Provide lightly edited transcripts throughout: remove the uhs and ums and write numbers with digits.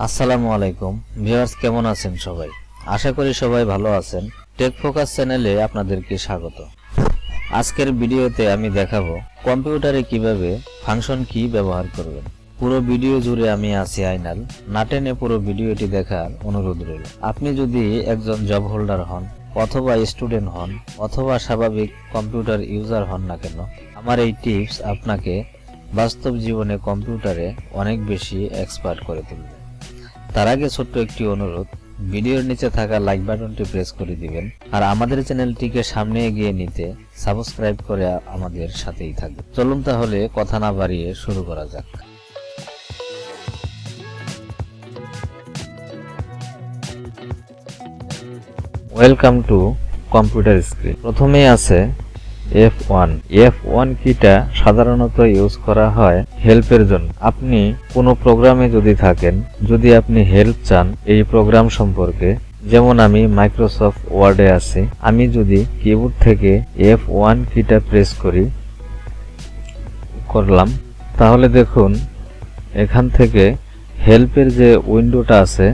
আসসালামু আলাইকুম ভিউয়ার্স, কেমন আছেন সবাই? আশা করি সবাই ভালো আছেন। টেক ফোকাস চ্যানেলে আপনাদেরকে স্বাগত। আজকের ভিডিওতে আমি দেখাবো কম্পিউটারে কিভাবে ফাংশন কি ব্যবহার করবেন। পুরো ভিডিও জুড়ে আমি আছি আইনাল, না টেনে পুরো ভিডিওটি দেখার অনুরোধ রইল। আপনি যদি একজন জব হোল্ডার হন অথবা স্টুডেন্ট হন অথবা স্বাভাবিক কম্পিউটার ইউজার হন না কেন, আমার এই টিপস আপনাকে বাস্তব জীবনে কম্পিউটারে অনেক বেশি এক্সপার্ট করে তুলবে। তার আগে ছোট্ট একটি অনুরোধ, ভিডিওর নিচে থাকা লাইক বাটনটি প্রেস করে দিবেন আর আমাদের চ্যানেলটিকে সামনে এগিয়ে নিতে সাবস্ক্রাইব করে আমাদের সাথেই থাকবেন। চলুন তাহলে কথা না বাড়িয়ে শুরু করা যাক। Welcome to computer screen. প্রথমেই আছে F1 কিটা সাধারণত ইউজ করা হয় হেল্পের জন্য। আপনি কোনো প্রোগ্রামে যদি থাকেন, যদি আপনি হেল্প চান এই প্রোগ্রাম সম্পর্কে, যেমন আমি মাইক্রোসফট ওয়ার্ডে আছি, আমি যদি কিবোর্ড থেকে F1 কিটা প্রেস করলাম, তাহলে দেখুন এখান থেকে হেল্পের যে উইন্ডোটা আছে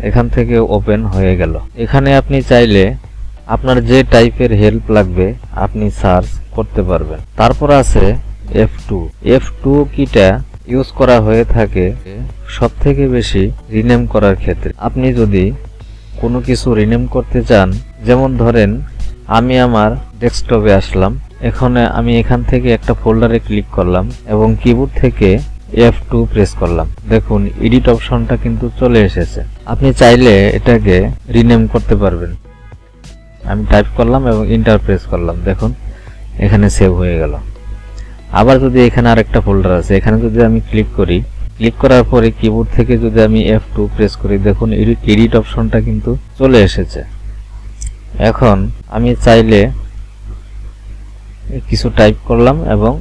এখান থেকে ওপেন হয়ে গেল। এখানে আপনি চাইলে আপনার যে টাইপের হেল্প লাগবে আপনি সার্চ করতে পারবেন। তারপর আছে F2 কিটা ইউজ করা হয়ে থাকে সবথেকে বেশি রিনেম করার ক্ষেত্রে। আপনি যদি কোনো কিছু রিনেম করতে চান, যেমন ধরেন আমি আমার ডেস্কটপে আসলাম, আমি এখান থেকে একটা ফোল্ডারে ক্লিক করলাম এবং কিবোর্ড থেকে F2 প্রেস করলাম, দেখুন এডিট অপশনটা কিন্তু চলে এসেছে। আপনি চাইলে এটাকে রিনেম করতে পারবেন। আমি টাইপ করলাম এবং এন্টার প্রেস করলাম, দেখুন এখানে সেভ হয়ে গেল। আবার যদি এখানে আরেকটা ফোল্ডার আছে, এখানে যদি আমি ক্লিক করার পরে কিবোর্ড থেকে যদি আমি F2 প্রেস করি, দেখুন এডিট অপশনটা কিন্তু চলে এসেছে। এখন আমি চাইলে কিছু টাইপ করলাম এবং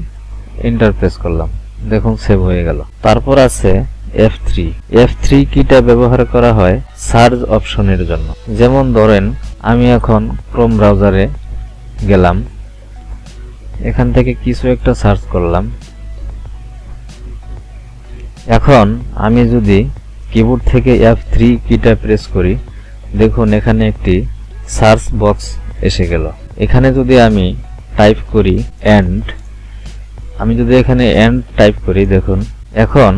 এন্টার প্রেস করলাম, দেখুন সেভ হয়ে গেল। তারপর আছে F3 কিটা ব্যবহার করা হয় সার্চ অপশনের জন্য। যেমন ধরেন আমি এখন ক্রোম ব্রাউজারে গেলাম, এখান থেকে কিছু একটা সার্চ করলাম। এখন আমি যদি কিবোর্ড থেকে F3 কিটা প্রেস করি, দেখুন এখানে একটি সার্চ বক্স এসে গেল। এখানে যদি আমি টাইপ করি আমি যদি এখানে এন্ড টাইপ করি, দেখুন এখন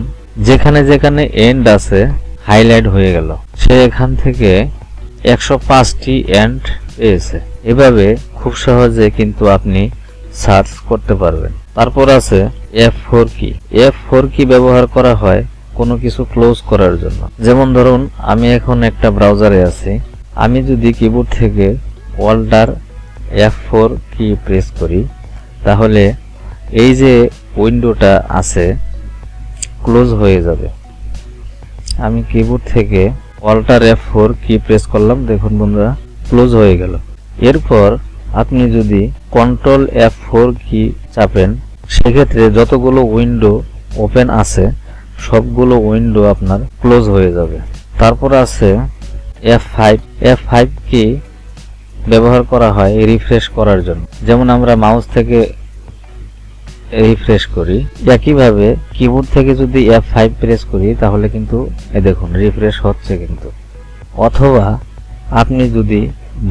যেখানে যেখানে এন্ড আছে হাইলাইট হয়ে গেল। সে এখান থেকে 105টি এন্ড পেয়েছে। এভাবে খুব সহজে কিন্তু আপনি সার্চ করতে পারবেন। তারপর আছে F4 কি ব্যবহার করা হয় কোনো কিছু ক্লোজ করার জন্য। যেমন ধরুন আমি এখন একটা ব্রাউজারে আছি, আমি যদি কিবোর্ড থেকে F4 কি প্রেস করি, তাহলে এই যে উইন্ডোটা আছে ক্লোজ হয়ে যাবে। আমি কিবোর্ড থেকে F4 কি প্রেস করলাম, দেখুন বন্ধুরা ক্লোজ হয়ে গেল। এরপর আপনি যদি F4 কি চাপেন, সেক্ষেত্রে যতগুলো উইন্ডো ওপেন আছে সবগুলো উইন্ডো আপনার ক্লোজ হয়ে যাবে। তারপর আছে F5 কি ব্যবহার করা হয় রিফ্রেশ করার জন্য। যেমন আমরা মাউস থেকে রিফ্রেশ করি, একইভাবে কিবোর্ড থেকে যদি F5 প্রেস করি তাহলে কিন্তু দেখুন রিফ্রেশ হচ্ছে কিন্তু। অথবা আপনি যদি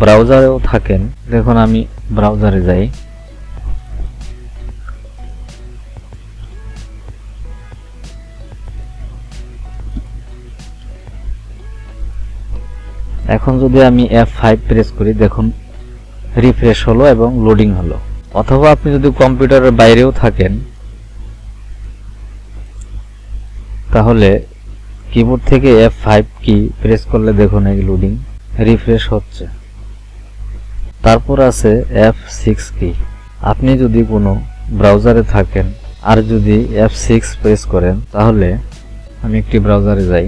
ব্রাউজারেও থাকেন, দেখুন আমি ব্রাউজারে যাই, এখন যদি আমি F5 প্রেস করি, দেখুন রিফ্রেশ হলো এবং লোডিং হলো। অথবা আপনি যদি কম্পিউটারের বাইরেও থাকেন, তাহলে কিবোর্ড থেকে F5 কি প্রেস করলে দেখুন এই লোডিং রিফ্রেশ হচ্ছে। তারপর আছে F6 কি। আপনি যদি কোনো ব্রাউজারে থাকেন আর যদি F6 প্রেস করেন, তাহলে আমি একটি ব্রাউজারে যাই,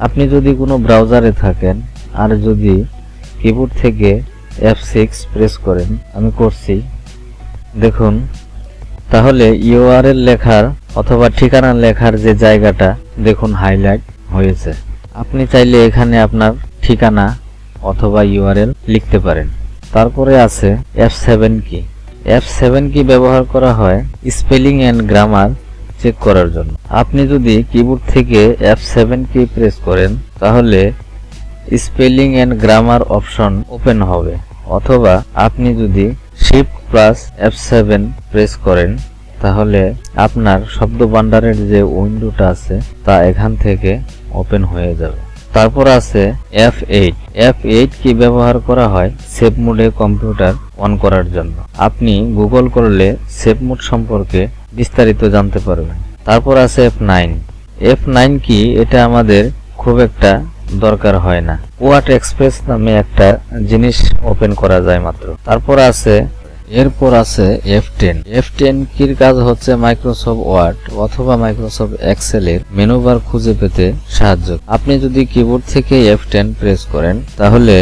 আপনি যদি কোনো ব্রাউজারে থাকেন আর যদি কিবোর্ড থেকে F6 প্রেস করেন, আমি করছি, দেখুন তাহলে URL লেখার অথবা ঠিকানা লেখার যে জায়গাটা দেখুন হাইলাইট হয়েছে। আপনি চাইলে এখানে আপনার ঠিকানা অথবা URL লিখতে পারেন। তারপরে আছে F7 কি। F7 কি ব্যবহার করা হয় স্পেলিং এন্ড গ্রামার চেক করার জন্য। আপনি যদি কিবোর্ড থেকে F7 কি প্রেস করেন তাহলে spelling and grammar option open হবে, অথবা আপনি যদি শিফট প্লাস F7 প্রেস করেন তাহলে আপনার শব্দ ভান্ডারের যে উইন্ডোটা আছে তা এখান থেকে ওপেন হয়ে যাবে। তারপর আছে F8। F8 কি ব্যবহার করা হয় সেভ মোডে কম্পিউটার অন করার জন্য। আপনি গুগল করলে সেভ মোড সম্পর্কে বিস্তারিত জানতে পারবেন। তারপর আছে F9। F9 কি এটা আমাদের খুব একটা দরকার হয় না, ওয়ার্ড এক্সপ্রেস নামে একটা জিনিস ওপেন করা যায় মাত্র। এরপর আছে F10। F10 কির কাজ হচ্ছে মাইক্রোসফট ওয়ার্ড অথবা মাইক্রোসফট এক্সেল এর মেনু বার খুঁজে পেতে সাহায্য। আপনি যদি কিবোর্ড থেকে F10 প্রেস করেন তাহলে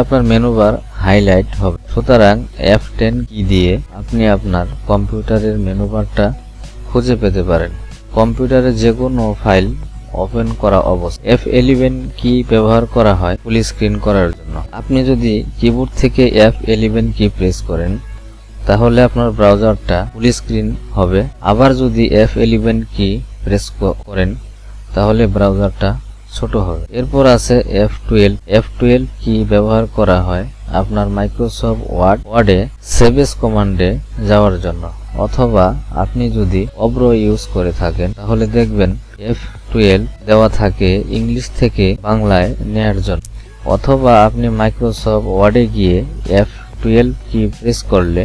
আপনার মেনু বার হাইলাইট হবে। সুতরাং F10 কি দিয়ে আপনি আপনার কম্পিউটারের মেনু বারটা খুঁজে পেতে পারেন কম্পিউটারে যে কোনো ফাইল ওপেন করা অবস্থায়। F11 কি ব্যবহার করা হয় ফুল স্ক্রিন করার জন্য। আপনি যদি কিবোর্ড থেকে F11 কি প্রেস করেন তাহলে আপনার ব্রাউজারটা ফুল স্ক্রিন হবে। আবার যদি F11 কি প্রেস করেন তাহলে ব্রাউজারটা ছোট হবে। এরপর আছে F12। F12 কি ব্যবহার করা হয় আপনার মাইক্রোসফট ওয়ার্ডে সেভ এস কমান্ডে যাওয়ার জন্য, অথবা আপনি যদি অব্র ইউজ করে থাকেন তাহলে দেখবেন F12 দেওয়া থাকে ইংলিশ থেকে বাংলায় নেয়ার জন্য, অথবা আপনি মাইক্রোসফট ওয়ার্ডে গিয়ে F12 কি প্রেস করলে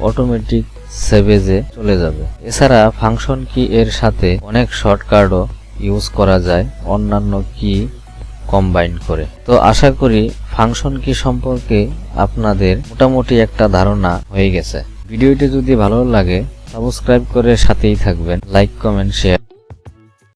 অটোমেটিক সেভেজে চলে যাবে। এছাড়া ফাংশন কি এর সাথে অনেক শর্টকাটও ইউজ করা যায় অন্যান্য কি কম্বাইন করে। তো আশা করি ফাংশন কি সম্পর্কে আপনাদের মোটামুটি একটা ধারণা হয়ে গেছে। ভিডিওটি যদি ভালো লাগে সাবস্ক্রাইব করে সাথেই থাকবেন, লাইক কমেন্ট শেয়ার।